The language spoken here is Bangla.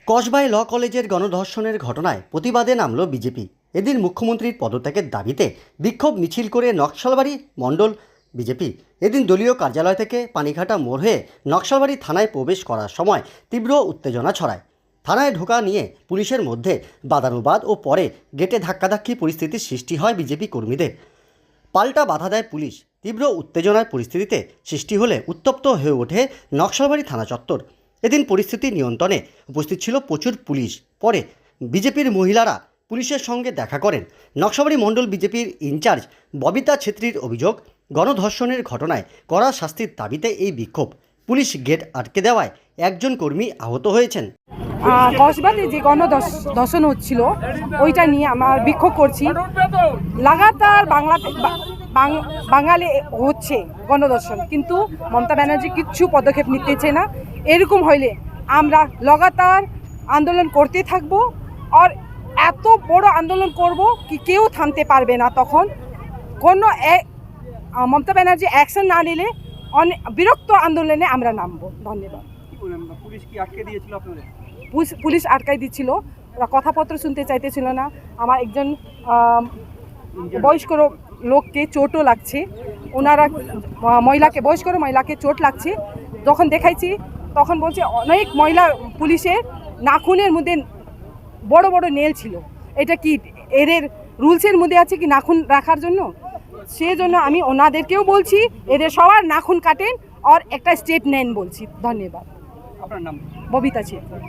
কসবায় ল কলেজের গণধর্ষণের ঘটনায় প্রতিবাদে নামল বিজেপি। এদিন মুখ্যমন্ত্রীর পদত্যাগের দাবিতে বিক্ষোভ মিছিল করে নকশালবাড়ি মণ্ডল বিজেপি এদিন দলীয় কার্যালয় থেকে পানিঘাটা মোড় হয়ে নকশালবাড়ি থানায় প্রবেশ করার সময় তীব্র উত্তেজনা ছড়ায়। থানায় ঢোকা নিয়ে পুলিশের মধ্যে বাদানুবাদ ও পরে গেটে ধাক্কাধাক্কি পরিস্থিতির সৃষ্টি হয় বিজেপি কর্মীদের। পাল্টা বাধা দেয় পুলিশ। তীব্র উত্তেজনার পরিস্থিতিতে সৃষ্টি হলে উত্তপ্ত হয়ে ওঠে নকশালবাড়ি থানা চত্বর। এদিন পরিস্থিতি নিয়ন্ত্রণে উপস্থিত ছিল প্রচুর পুলিশ। পরে বিজেপির মহিলারা পুলিশের সঙ্গে দেখা করেন। নকশালবাড়ি মণ্ডল বিজেপির ইনচার্জ ববিতা ছেত্রীর অভিযোগ, গণধর্ষণের ঘটনায় কড়া শাস্তির দাবিতে এই বিক্ষোভ। পুলিশ গেট আটকে দেওয়ায় একজন কর্মী আহত হয়েছেন। কসবাতে যে গণধর্ষণ হচ্ছিল ওইটা নিয়ে আমরা বিক্ষোভ করছি। লাগাতার বাঙালি হচ্ছে গণধর্ষণ, কিন্তু মমতা ব্যানার্জি কিচ্ছু পদক্ষেপ নিতেছে না। এরকম হইলে আমরা লাগাতার আন্দোলন করতে থাকবো, আর এত বড় আন্দোলন করব কি কেউ থামতে পারবে না। তখন কোনো মমতা ব্যানার্জি অ্যাকশন না নিলে অনেক বিরক্ত আন্দোলনে আমরা নামবো। ধন্যবাদ। পুলিশ কি আটকে দিয়েছিল আপনাদের? পুলিশ আটকাই দিচ্ছিল, ওরা কথাপত্র শুনতে চাইতেছিল না। আমার একজন বয়স্ক লোককে চোটও লাগছে, ওনারা বয়স্ক মহিলাকে চোট লাগছে। যখন দেখাইছি তখন বলছে অনেক মহিলা পুলিশের নাখুনের মধ্যে বড় বড় নেল ছিল। এটা কি এদের রুলসের মধ্যে আছে কি নাখুন রাখার জন্য? সেজন্য আমি ওনাদেরকেও বলছি এদের সবার নাখুন কাটেন আর একটা স্টেপ নেন বলছি। ধন্যবাদ। আপনার নাম? ববিতা ছেত্রী।